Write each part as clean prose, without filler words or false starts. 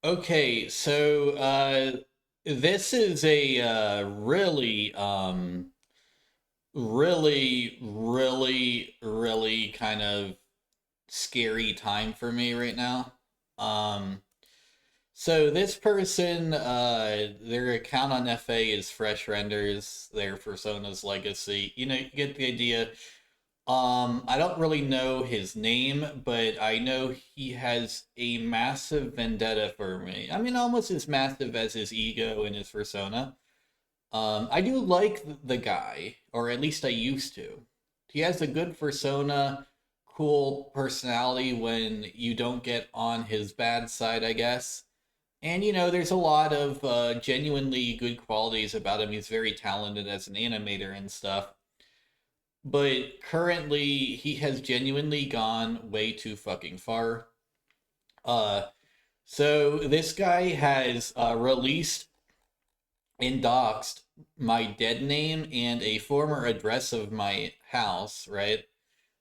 Okay, so this is a really, really kind of scary time for me right now. Um, so this person, their account on FA is Freschrenders, their Persona's Legacy. You get the idea. I don't really know his name, but I know he has a massive vendetta for me. I mean, almost as massive as his ego and his persona. I do like the guy, or at least I used to. He has a good persona, cool personality when you don't get on his bad side, I guess. And there's a lot of genuinely good qualities about him. He's very talented as an animator and stuff. But currently, he has genuinely gone way too fucking far. Uh, so this guy has released and doxed my dead name and a former address of my house, right?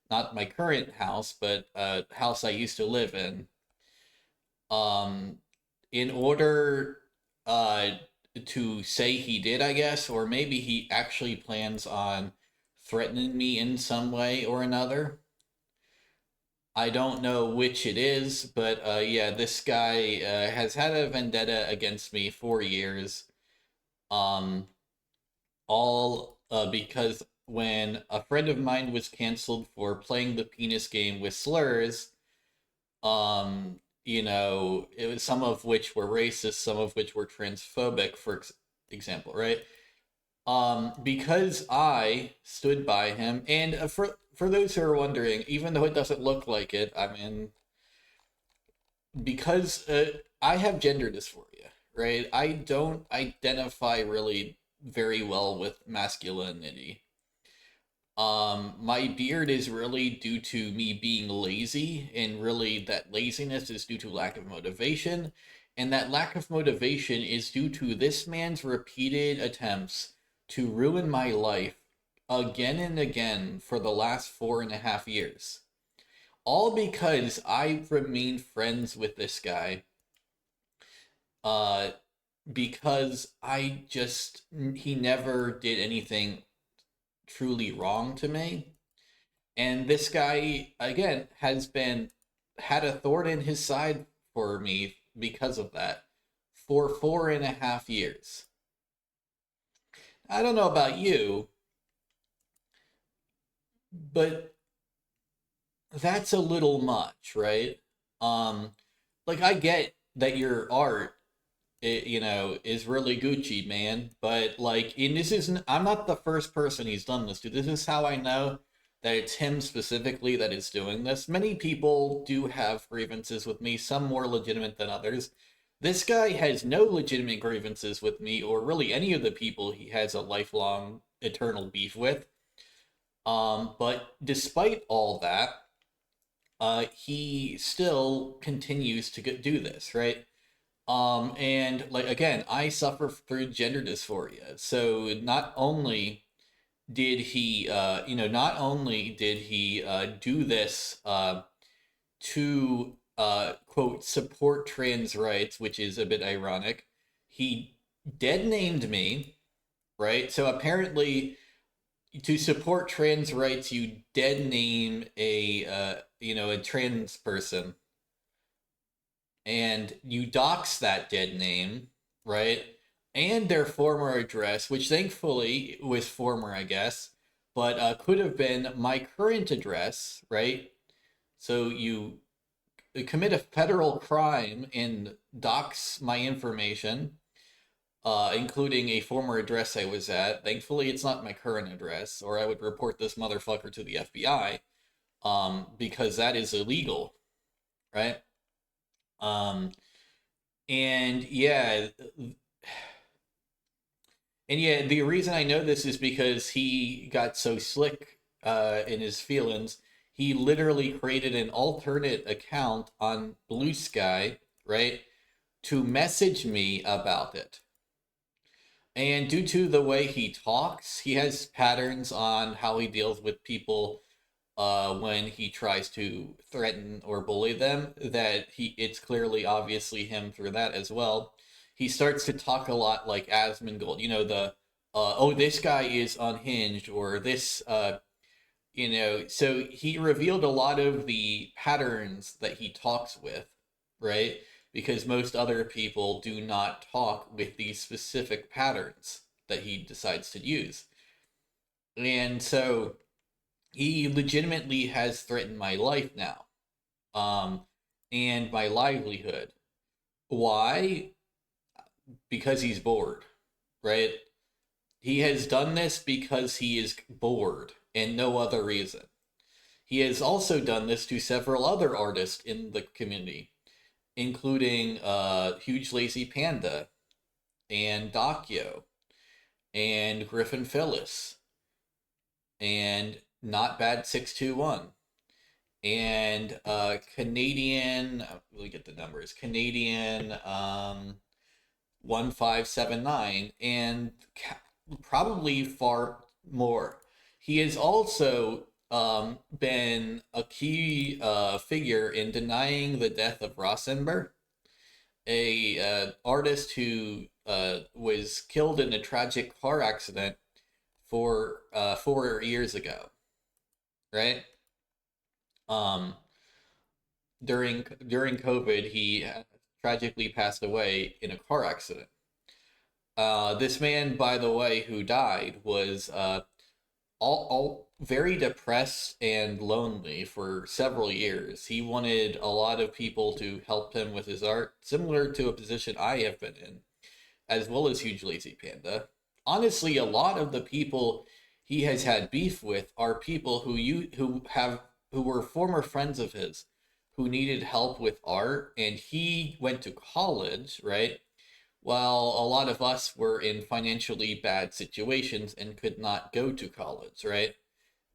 Not my current house, but a house I used to live in. Um, in order uh to say he did, I guess, or maybe he actually plans on threatening me in some way or another. I don't know which it is, but yeah, this guy has had a vendetta against me for years. Um, all because when a friend of mine was canceled for playing the penis game with slurs, it was some of which were racist, some of which were transphobic, for example, right? Because I stood by him, and for those who are wondering, even though it doesn't look like it, I mean, because I have gender dysphoria, right? I don't identify really very well with masculinity. My beard is really due to me being lazy, and really that laziness is due to lack of motivation, and that lack of motivation is due to this man's repeated attempts to ruin my life again and again for the last 4.5 years. All because I remained friends with this guy, uh, because he never did anything truly wrong to me. And this guy again had a thorn in his side for me because of that for 4.5 years. I don't know about you, but that's a little much, right? Um, like I get that your art, is really Gucci, man. But like, and this isn't. I'm not the first person he's done this to. This is how I know that it's him specifically that is doing this. Many people do have grievances with me, some more legitimate than others. This guy has no legitimate grievances with me, or really any of the people he has a lifelong, eternal beef with. But despite all that, he still continues to do this, right? And like again, I suffer through gender dysphoria. So not only did he do this to quote support trans rights, which is a bit ironic, he dead named me, right? So apparently, to support trans rights, you dead name a trans person, and you dox that dead name, right? And their former address, which thankfully was former, I guess, but could have been my current address, right? So you commit a federal crime and dox my information, including a former address I was at. Thankfully, it's not my current address, or I would report this motherfucker to the FBI, because that is illegal, right? Um, and yeah, the reason I know this is because he got so slick in his feelings. He literally created an alternate account on Bluesky, right, to message me about it. And due to the way he talks, he has patterns on how he deals with people when he tries to threaten or bully them, that it's clearly obviously him through that as well. He starts to talk a lot like Asmongold, the oh, this guy is unhinged, or this so he revealed a lot of the patterns that he talks with, right? Because most other people do not talk with these specific patterns that he decides to use. And so he legitimately has threatened my life now, um, and my livelihood. Why? Because he's bored, right? He has done this because he is bored and no other reason. He has also done this to several other artists in the community, including Huge Lazy Panda and Dakio and Griffin Phyllis and Not Bad 621 and Canadian. Let me get the numbers. Canadian 1579 and probably far more. He has also been a key figure in denying the death of Rosenberg, a artist who was killed in a tragic car accident 4 years ago, right? Um, during COVID, he tragically passed away in a car accident. This man, by the way, who died was all very depressed and lonely for several years. He wanted a lot of people to help him with his art, similar to a position I have been in, as well as Huge Lazy Panda. Honestly, a lot of the people he has had beef with are people who were former friends of his who needed help with art, and he went to college, right? While a lot of us were in financially bad situations and could not go to college, right?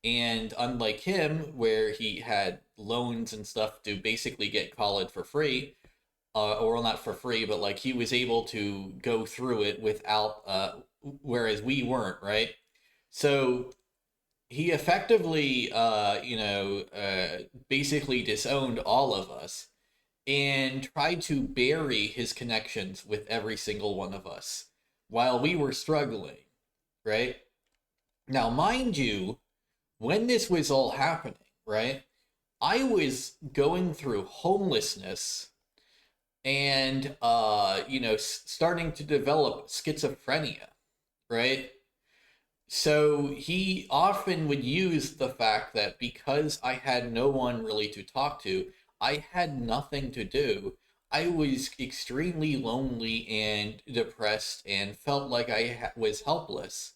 And unlike him, where he had loans and stuff to basically get college for free, or well, not for free, but like he was able to go through it without, whereas we weren't, right? So he effectively, basically disowned all of us and tried to bury his connections with every single one of us while we were struggling, right? Now, mind you, when this was all happening, right, I was going through homelessness and, starting to develop schizophrenia, right? So he often would use the fact that because I had no one really to talk to, I had nothing to do. I was extremely lonely and depressed and felt like was helpless.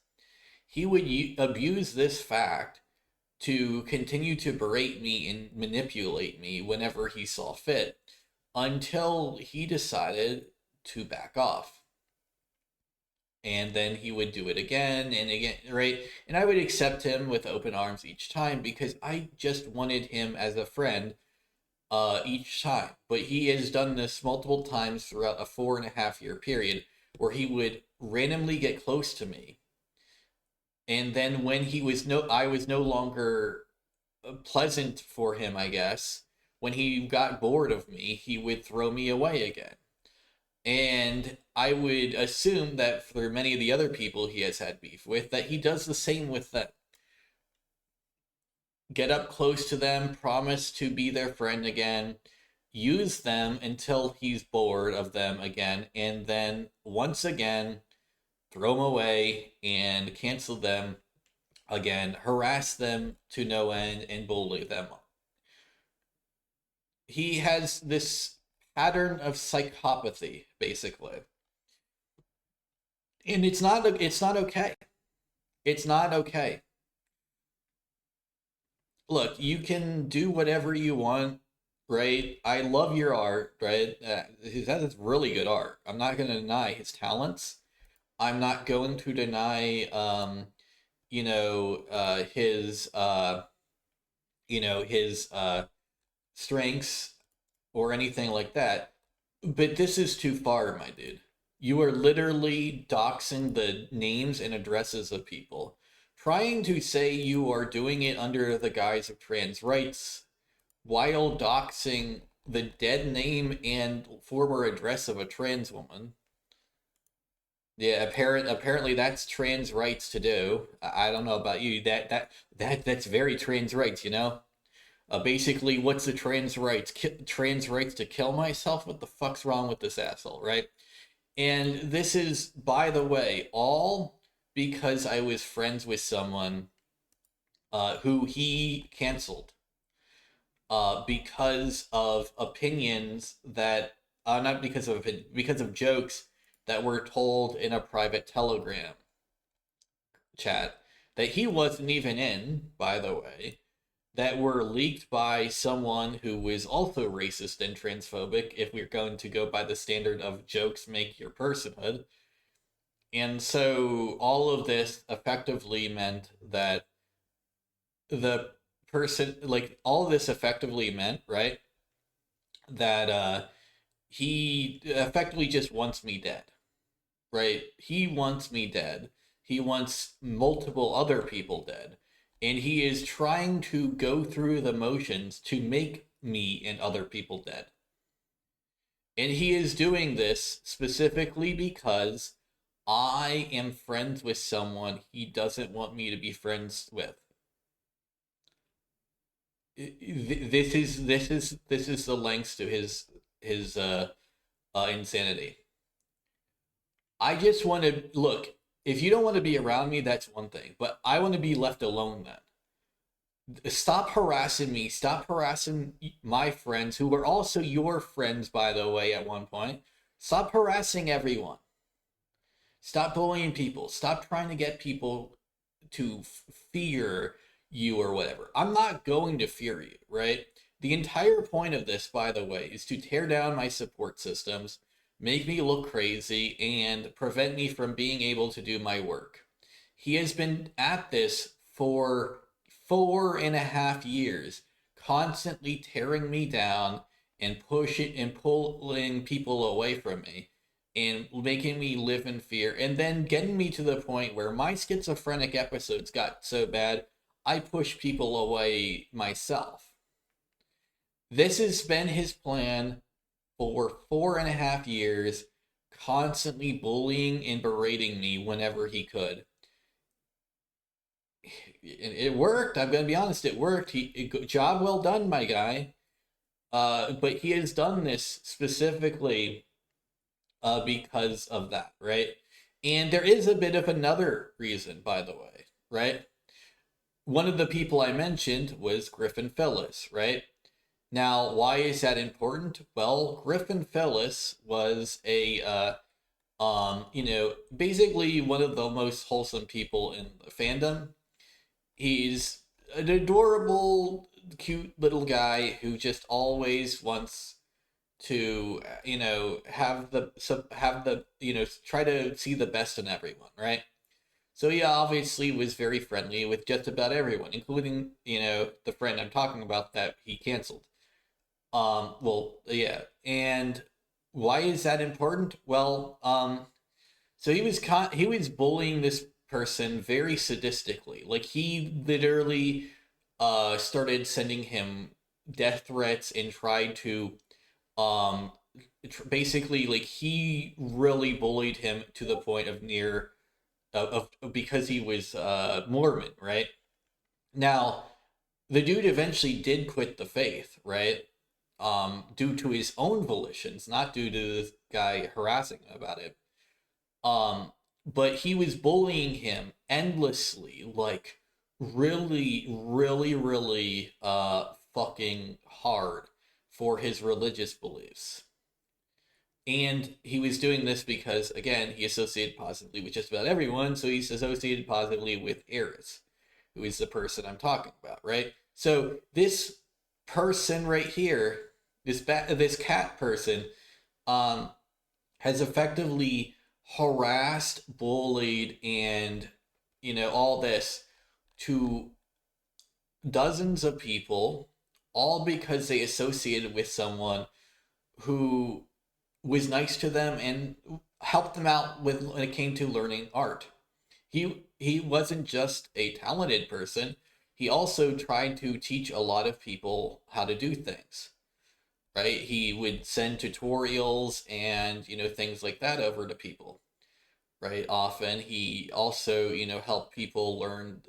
He would abuse this fact to continue to berate me and manipulate me whenever he saw fit until he decided to back off, and then he would do it again and again, right? And I would accept him with open arms each time because I just wanted him as a friend each time. But he has done this multiple times throughout a 4.5 year period where he would randomly get close to me. And then when I was no longer pleasant for him, I guess, when he got bored of me, he would throw me away again. And I would assume that for many of the other people he has had beef with, that he does the same with them. Get up close to them, promise to be their friend again, use them until he's bored of them again, and then once again, throw them away and cancel them again, harass them to no end, and bully them. He has this pattern of psychopathy, basically. And it's not okay. It's not okay. Look, you can do whatever you want, right? I love your art, right? That is really good art. I'm not going to deny his talents. I'm not going to deny, his, his strengths or anything like that. But this is too far, my dude. You are literally doxing the names and addresses of people, trying to say you are doing it under the guise of trans rights while doxing the dead name and former address of a trans woman. Yeah, apparently that's trans rights to do. I don't know about you. That's very trans rights, you know? Basically, what's the trans rights? Trans rights to kill myself? What the fuck's wrong with this asshole, right? And this is, by the way, all because I was friends with someone who he canceled because of opinions that, not because of because of jokes that were told in a private Telegram chat that he wasn't even in, by the way, that were leaked by someone who was also racist and transphobic, if we're going to go by the standard of jokes make your personhood. And so all of this effectively meant that the person, like, all of this effectively meant, right, that he effectively just wants me dead, right? He wants me dead. He wants multiple other people dead. And he is trying to go through the motions to make me and other people dead. And he is doing this specifically because I am friends with someone he doesn't want me to be friends with. This is the lengths to his insanity. I just want to look. If you don't want to be around me, that's one thing. But I want to be left alone then. Stop harassing me. Stop harassing my friends, who were also your friends, by the way, at one point. Stop harassing everyone. Stop bullying people. Stop trying to get people to fear you or whatever. I'm not going to fear you, right? The entire point of this, by the way, is to tear down my support systems, make me look crazy, and prevent me from being able to do my work. He has been at this for 4.5 years, constantly tearing me down and pushing and pulling people away from me and making me live in fear, and then getting me to the point where my schizophrenic episodes got so bad I push people away myself. This has been his plan for 4.5 years, constantly bullying and berating me whenever he could. It worked. I'm going to be honest. It worked. Job well done, my guy. But he has done this specifically because of that, right? And there is a bit of another reason, by the way, right? One of the people I mentioned was Griffin Phillips, right? Now, why is that important? Well, Griffin Phillips was basically one of the most wholesome people in the fandom. He's an adorable, cute little guy who just always wants to, try to see the best in everyone, right? So he obviously was very friendly with just about everyone, including, the friend I'm talking about that he canceled. Well, yeah. And why is that important? Well, so he was bullying this person very sadistically. Like, he literally started sending him death threats and tried to basically, like, he really bullied him to the point of near of because he was Mormon, right? Now, the dude eventually did quit the faith, right? Due to his own volitions, not due to this guy harassing him about it. But he was bullying him endlessly, like, really, really, really fucking hard for his religious beliefs. And he was doing this because, again, he associated positively with just about everyone, so he's associated positively with Eris, who is the person I'm talking about, right? So this person right here, this cat person, has effectively harassed, bullied, and all this to dozens of people, all because they associated with someone who was nice to them and helped them out with when it came to learning art. He wasn't just a talented person. He also tried to teach a lot of people how to do things, right? He would send tutorials and, things like that over to people, right? Often he also, helped people learn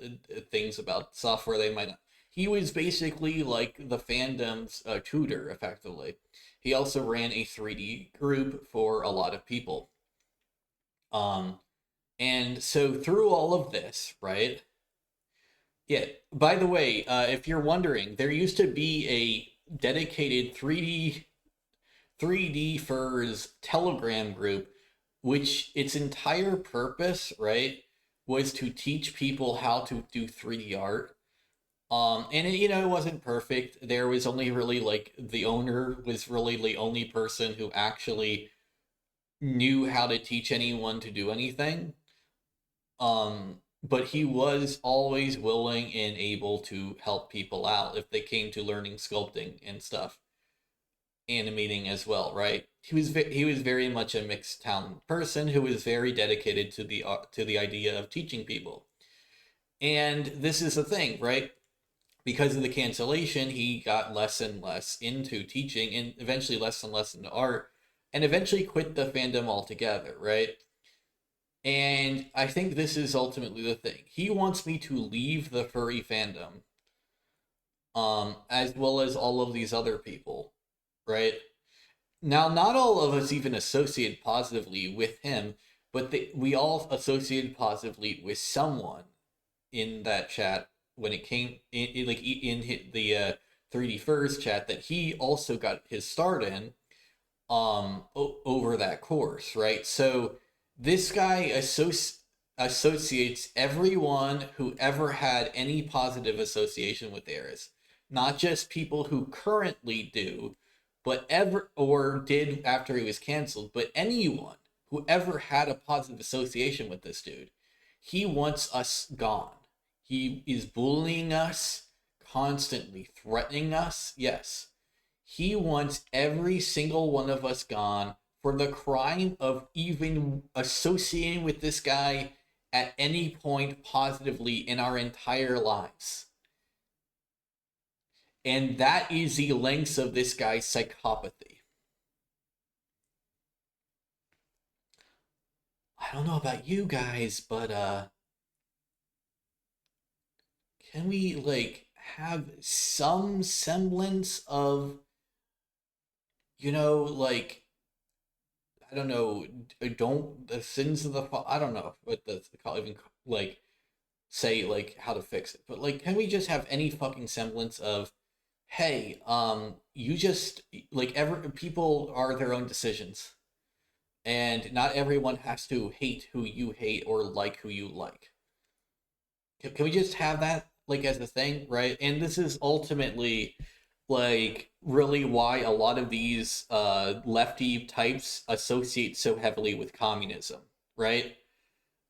things about software they might not. He was basically like the fandom's tutor, effectively. He also ran a 3D group for a lot of people. Um, and so through all of this, right? Yeah, by the way, if you're wondering, there used to be a dedicated 3D Furs Telegram group, which its entire purpose, right, was to teach people how to do 3D art. And it wasn't perfect. There was only really like the owner was really the only person who actually knew how to teach anyone to do anything. But he was always willing and able to help people out if they came to learning sculpting and stuff, animating as well, right? He was very much a mixed talent person who was very dedicated to the idea of teaching people. And this is the thing, right? Because of the cancellation, he got less and less into teaching and eventually less and less into art and eventually quit the fandom altogether, right? And I think this is ultimately the thing. He wants me to leave the furry fandom, as well as all of these other people, right? Now, not all of us even associate positively with him, but we all associated positively with someone in that chat when it came in the 3D Furs chat that he also got his start in over that course, right? So this guy associates everyone who ever had any positive association with Eris, not just people who currently do, but ever or did after he was canceled, but anyone who ever had a positive association with this dude. He wants us gone. He is bullying us, constantly threatening us. Yes, he wants every single one of us gone for the crime of even associating with this guy at any point positively in our entire lives. And that is the lengths of this guy's psychopathy. I don't know about you guys, but can we like have some semblance of, like, I don't know, don't the sins of the I don't know what the call even like say like how to fix it, but like, can we just have any fucking semblance of, hey, you just like ever people are their own decisions, and not everyone has to hate who you hate or like who you like. Can we just have that like as a thing, right? And this is ultimately like really why a lot of these lefty types associate so heavily with communism, right?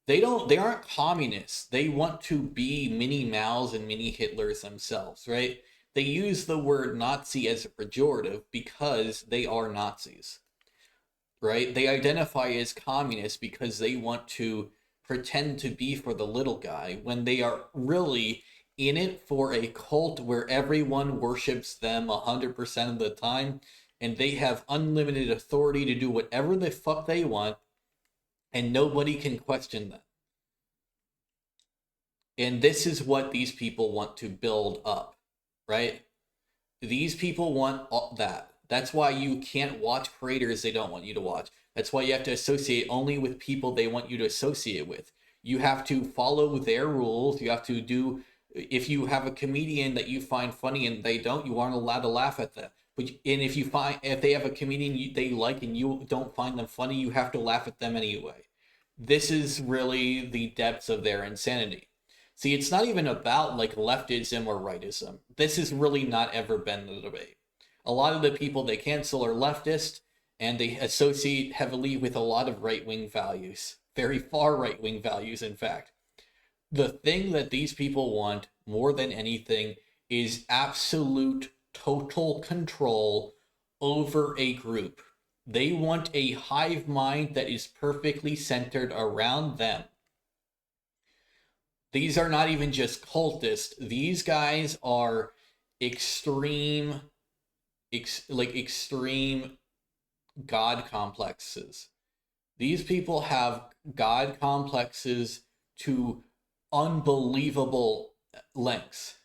They aren't communists. They want to be mini Maos and mini Hitlers themselves, right? They use the word Nazi as a pejorative because they are Nazis, right? They identify as communists because they want to pretend to be for the little guy when they are really in it for a cult where everyone worships them 100% of the time and they have unlimited authority to do whatever the fuck they want and nobody can question them. And this is what these people want to build up, right? These people want that. That's why you can't watch creators they don't want you to watch. That's why you have to associate only with people they want you to associate with. You have to follow their rules. You have to do, if you have a comedian that you find funny and they don't, you aren't allowed to laugh at them. But and if they have a comedian they like and you don't find them funny, you have to laugh at them anyway. This is really the depths of their insanity. See, it's not even about like leftism or rightism. This has really not ever been the debate. A lot of the people they cancel are leftist, and they associate heavily with a lot of right wing values, very far right wing values, in fact. The thing that these people want more than anything is absolute total control over a group. They want a hive mind that is perfectly centered around them. These are not even just cultists. These guys are extreme, extreme god complexes. These people have god complexes to unbelievable lengths.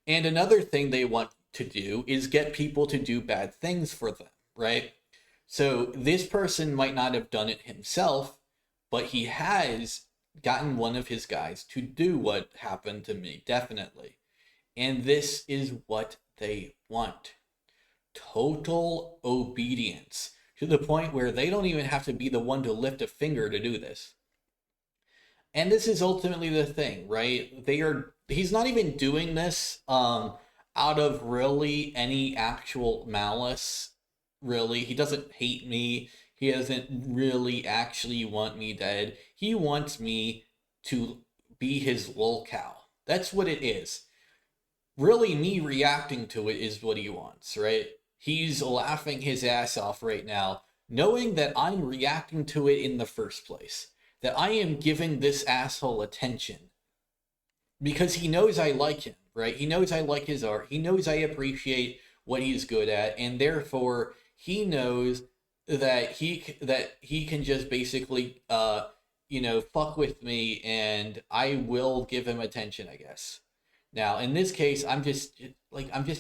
And another thing they want to do is get people to do bad things for them, right? So this person might not have done it himself, but he has gotten one of his guys to do what happened to me, definitely. And this is what they want. Total obedience to the point where they don't even have to be the one to lift a finger to do this. And this is ultimately the thing, right? He's not even doing this out of really any actual malice. Really, he doesn't hate me. He doesn't really actually want me dead. He wants me to be his lolcow. That's what it is. Really, me reacting to it is what he wants, right? He's laughing his ass off right now, knowing that I'm reacting to it in the first place. That I am giving this asshole attention. Because he knows I like him, right? He knows I like his art. He knows I appreciate what he's good at. And therefore, he knows that he can just basically fuck with me, and I will give him attention, I guess. Now, in this case, I'm just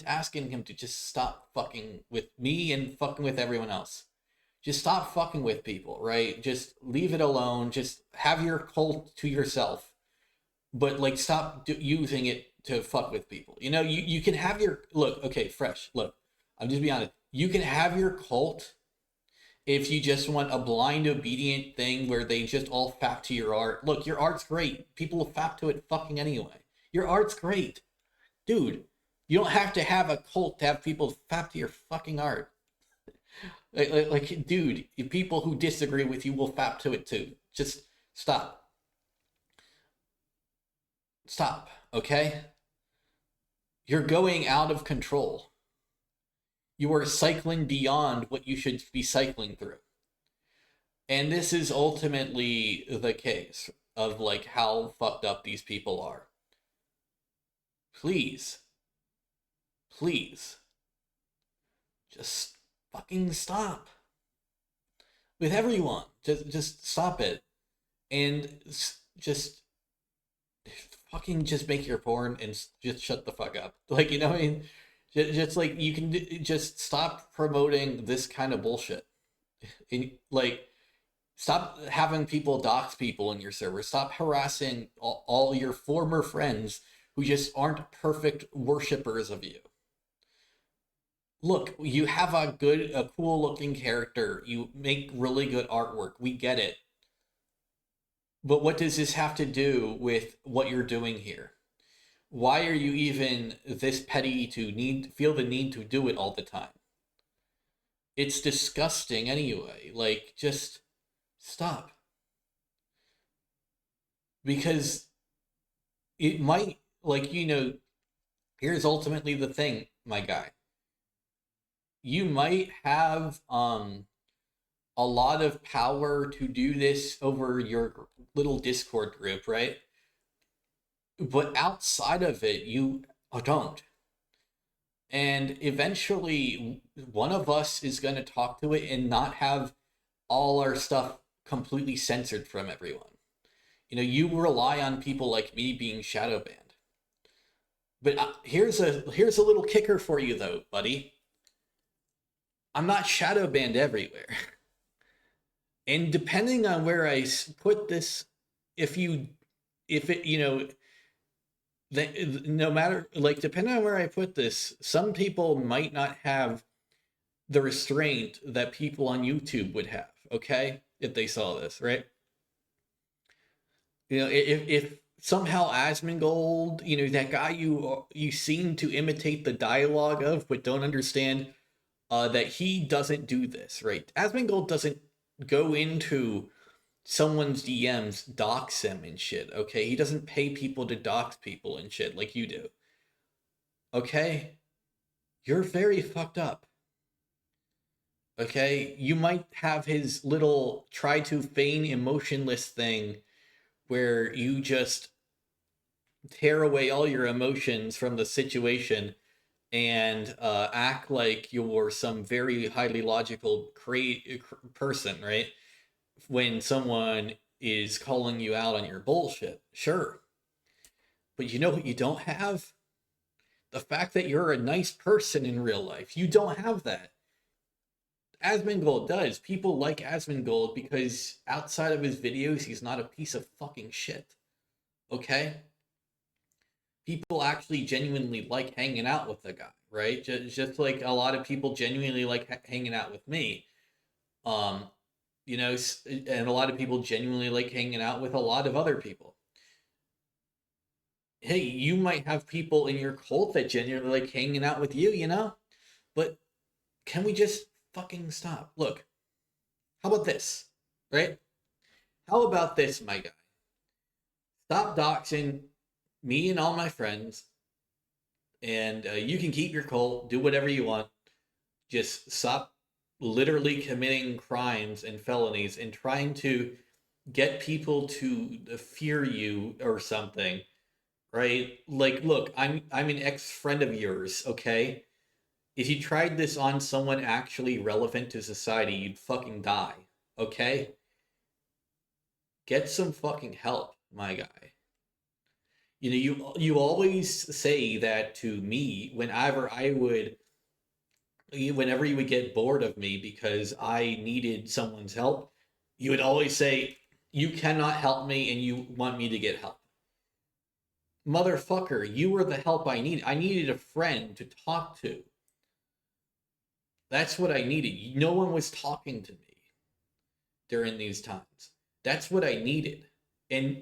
asking him to just stop fucking with me and fucking with everyone else. Just stop fucking with people, right? Just leave it alone. Just have your cult to yourself. But like, stop using it to fuck with people. You can have your look. Okay, Fresh. Look, I'm just being honest. You can have your cult if you just want a blind obedient thing where they just all fap to your art. Look, your art's great. People will fap to it fucking anyway. Your art's great. Dude, you don't have to have a cult to have people fap to your fucking art. Dude, people who disagree with you will fap to it too. Just stop. Stop, okay? You're going out of control. You are cycling beyond what you should be cycling through. And this is ultimately the case of like how fucked up these people are. Please, just fucking stop. With everyone, just stop it. And just fucking just make your porn and just shut the fuck up. Like, you know what I mean? Just like, you can just stop promoting this kind of bullshit. Like, stop having people dox people in your server. Stop harassing all your former friends who just aren't perfect worshippers of you. Look, you have a cool looking character. You make really good artwork. We get it. But what does this have to do with what you're doing here? Why are you even this petty to feel the need to do it all the time? It's disgusting anyway. Like, just stop. Because it might, here's ultimately the thing, my guy. You might have a lot of power to do this over your little Discord group, right? But outside of it, you don't. And eventually, one of us is going to talk to it and not have all our stuff completely censored from everyone. You rely on people like me being shadow banned. But here's a little kicker for you, though, buddy. I'm not shadow banned everywhere. And depending on where I put this, no matter, like, depending on where I put this, some people might not have the restraint that people on YouTube would have, okay? If they saw this, right? If somehow Asmongold, that guy you seem to imitate the dialogue of, but don't understand that he doesn't do this, right? Asmongold doesn't go into someone's DMs, dox them and shit, okay? He doesn't pay people to dox people and shit like you do. Okay? You're very fucked up. Okay? You might have his little try to feign emotionless thing where you just tear away all your emotions from the situation and act like you're some very highly logical person, right? When someone is calling you out on your bullshit, sure. But you know what you don't have? The fact that you're a nice person in real life. You don't have that. Asmongold does. People like Asmongold because outside of his videos, he's not a piece of fucking shit. Okay? People actually genuinely like hanging out with the guy, right? Just like a lot of people genuinely like hanging out with me. Um, and a lot of people genuinely like hanging out with a lot of other people. Hey, you might have people in your cult that genuinely like hanging out with you. But can we just fucking stop? Look, how about this, right? How about this, my guy? Stop doxing me and all my friends, and you can keep your cult, do whatever you want. Just stop literally committing crimes and felonies and trying to get people to fear you or something, right? Like, look, I'm an ex friend of yours, okay? If you tried this on someone actually relevant to society, you'd fucking die, okay? Get some fucking help, my guy. You always say that to me whenever you would get bored of me because I needed someone's help, you would always say, "You cannot help me and you want me to get help." Motherfucker, you were the help I needed. I needed a friend to talk to. That's what I needed. No one was talking to me during these times. That's what I needed. And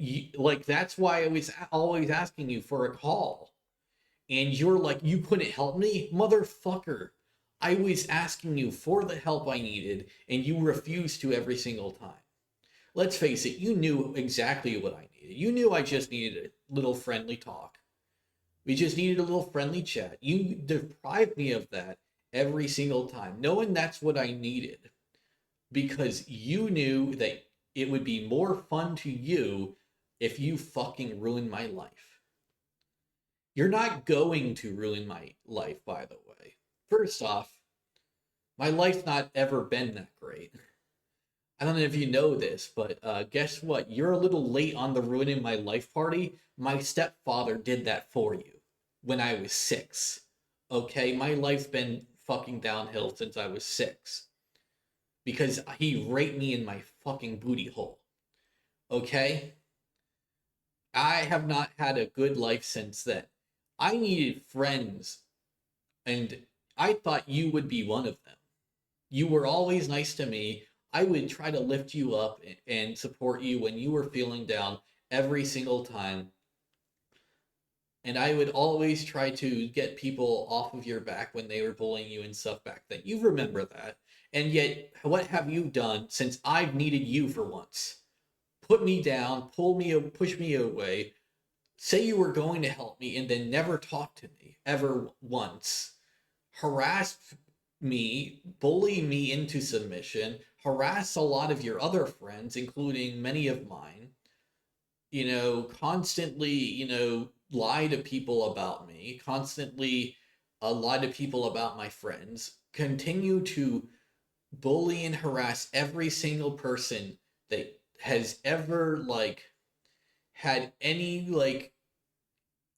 that's why I was always asking you for a call. And you're like, you couldn't help me? Motherfucker. I was asking you for the help I needed, and you refused to every single time. Let's face it, you knew exactly what I needed. You knew I just needed a little friendly talk. We just needed a little friendly chat. You deprived me of that every single time, knowing that's what I needed. Because you knew that it would be more fun to you if you fucking ruined my life. You're not going to ruin my life, by the way. First off, my life's not ever been that great. I don't know if you know this, but guess what? You're a little late on the ruining my life party. My stepfather did that for you when I was 6. Okay? My life's been fucking downhill since I was 6. Because he raped me in my fucking booty hole. Okay? I have not had a good life since then. I needed friends, and I thought you would be one of them. You were always nice to me. I would try to lift you up and support you when you were feeling down every single time. And I would always try to get people off of your back when they were bullying you and stuff back then. You remember that. And yet, what have you done since I've needed you for once? Put me down, push me away, say you were going to help me, and then never talk to me ever once. Harass me, bully me into submission, harass a lot of your other friends, including many of mine. Constantly, lie to people about me, constantly lie to people about my friends, continue to bully and harass every single person that has ever had any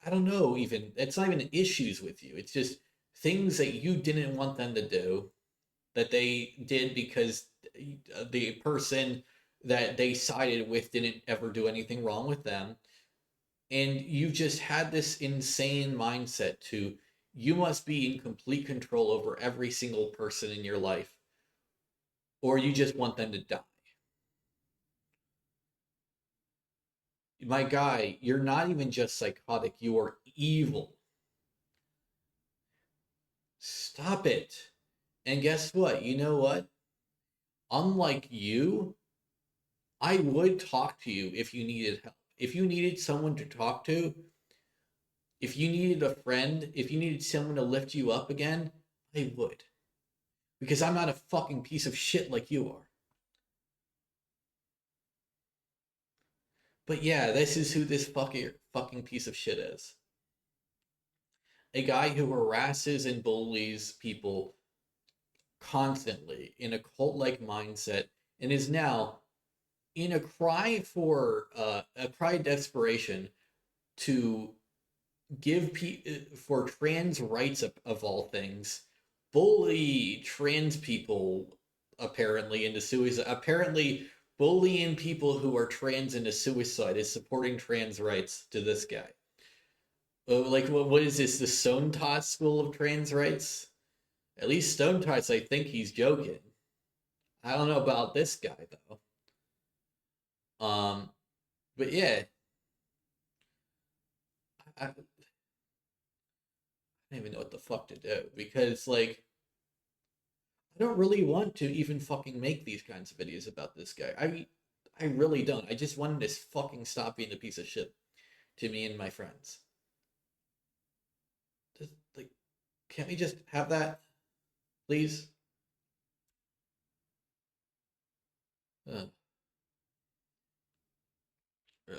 I don't know, even it's not even issues with you. It's just things that you didn't want them to do that they did because the person that they sided with didn't ever do anything wrong with them. And you just had this insane mindset to you must be in complete control over every single person in your life, or you just want them to die. My guy, you're not even just psychotic, you are evil. Stop it. And guess what? You know what? Unlike you, I would talk to you if you needed help. If you needed someone to talk to, if you needed a friend, if you needed someone to lift you up again, I would. Because I'm not a fucking piece of shit like you are. But yeah, this is who this fucking piece of shit is. A guy who harasses and bullies people constantly in a cult-like mindset and is now in a cry for a cry of desperation to for trans rights of all things, bully trans people apparently into suicide. Apparently, bullying people who are trans into suicide is supporting trans rights to this guy. Like, what is this? The Stone Tots School of Trans Rights? At least Stone Tots, I think he's joking. I don't know about this guy though. Um, but yeah, I don't even know what the fuck to do because like I don't really want to even fucking make these kinds of videos about this guy. I really don't. I just want him to fucking stop being a piece of shit to me and my friends. Just like, can't we just have that, please? Ugh. Ugh.